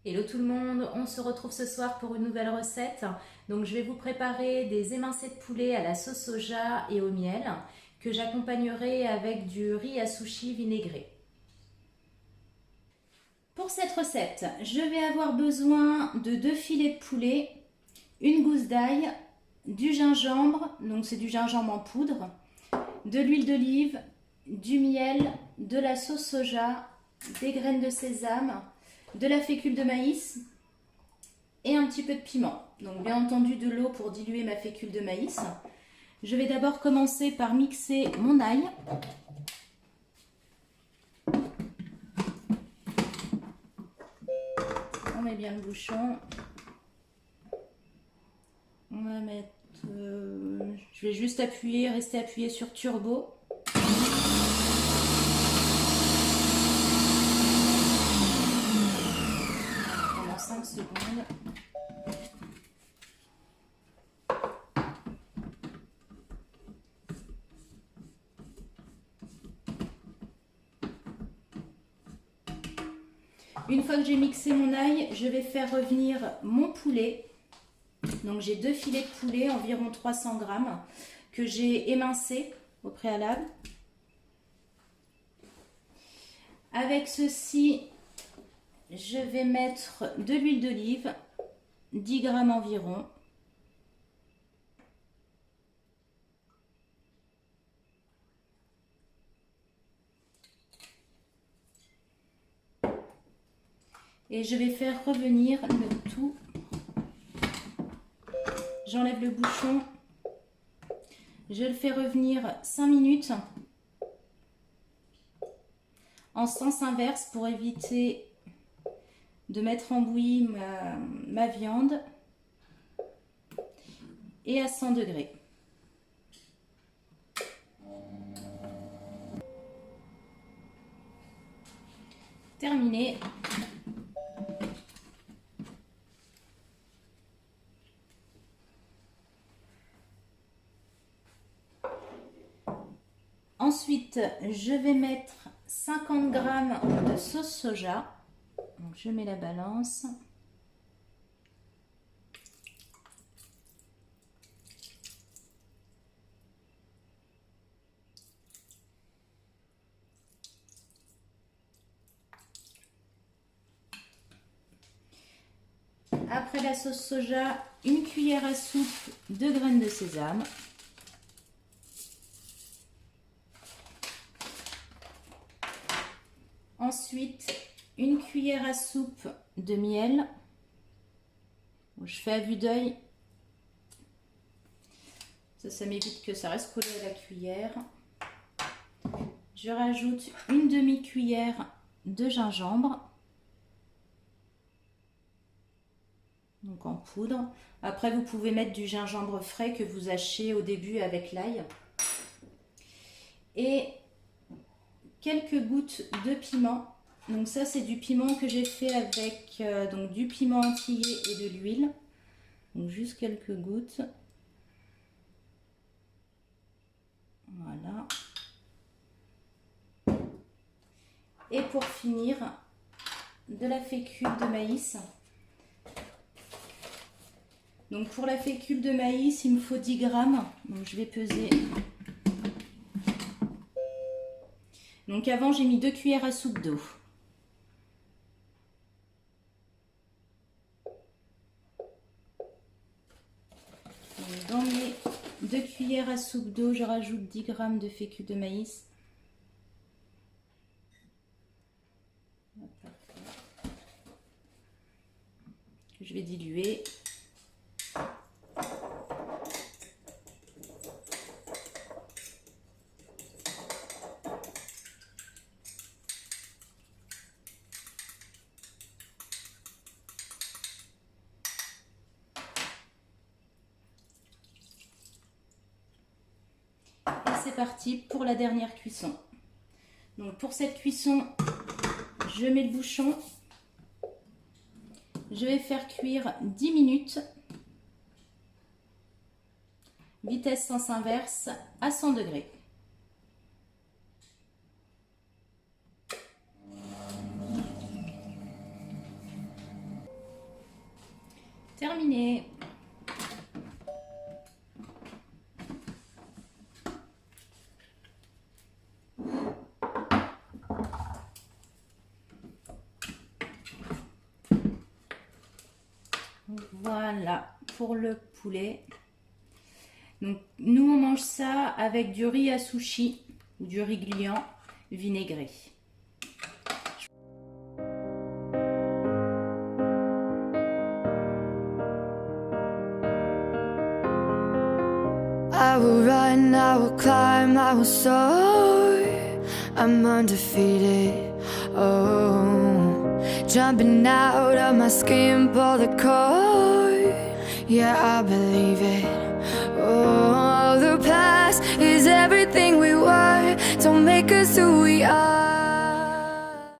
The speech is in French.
Hello tout le monde, on se retrouve ce soir pour une nouvelle recette. Donc je vais vous préparer des émincés de poulet à la sauce soja et au miel que j'accompagnerai avec du riz à sushi vinaigré. Pour cette recette, je vais avoir besoin de 2 filets de poulet, une gousse d'ail, du gingembre, donc c'est du gingembre en poudre, de l'huile d'olive, du miel, de la sauce soja, des graines de sésame, de la fécule de maïs et un petit peu de piment. Donc bien entendu de l'eau pour diluer ma fécule de maïs. Je vais d'abord commencer par mixer mon ail. On met bien le bouchon. On va mettre... je vais juste appuyer, rester appuyé sur turbo. Pendant 5 secondes. Une fois que j'ai mixé mon ail, je vais faire revenir mon poulet. Donc j'ai 2 filets de poulet, environ 300 grammes, que j'ai émincé au préalable. Avec ceci, je vais mettre de l'huile d'olive, 10 grammes environ. Et je vais faire revenir le tout. J'enlève le bouchon. Je le fais revenir 5 minutes en sens inverse pour éviter de mettre en bouillie ma viande et à 100 degrés. Terminé. Ensuite, je vais mettre 50 grammes de sauce soja. Donc, je mets la balance. Après la sauce soja, une cuillère à soupe de graines de sésame. Ensuite, une cuillère à soupe de miel. Je fais à vue d'œil. Ça m'évite que ça reste collé à la cuillère. Je rajoute une demi-cuillère de gingembre. Donc en poudre. Après, vous pouvez mettre du gingembre frais que vous hachez au début avec l'ail. Et quelques gouttes de piment. Donc ça, c'est du piment que j'ai fait avec donc du piment entier et de l'huile. Donc juste quelques gouttes. Voilà. Et pour finir, de la fécule de maïs. Donc pour la fécule de maïs, il me faut 10 grammes. Donc je vais peser. Donc avant, j'ai mis 2 cuillères à soupe d'eau. Dans mes 2 cuillères à soupe d'eau, je rajoute 10 grammes de fécule de maïs. Je vais diluer. C'est parti pour la dernière cuisson. Donc pour cette cuisson, je mets le bouchon. Je vais faire cuire 10 minutes. Vitesse sens inverse à 100 degrés. Terminé. Voilà pour le poulet. Donc nous on mange ça avec du riz à sushi ou du riz gluant vinaigré. I will run, I will climb, I will soar. I'm undefeated. Oh, jumping out of my skin, pull the cord. Yeah, I believe it. Oh, the past is everything we were. Don't make us who we are.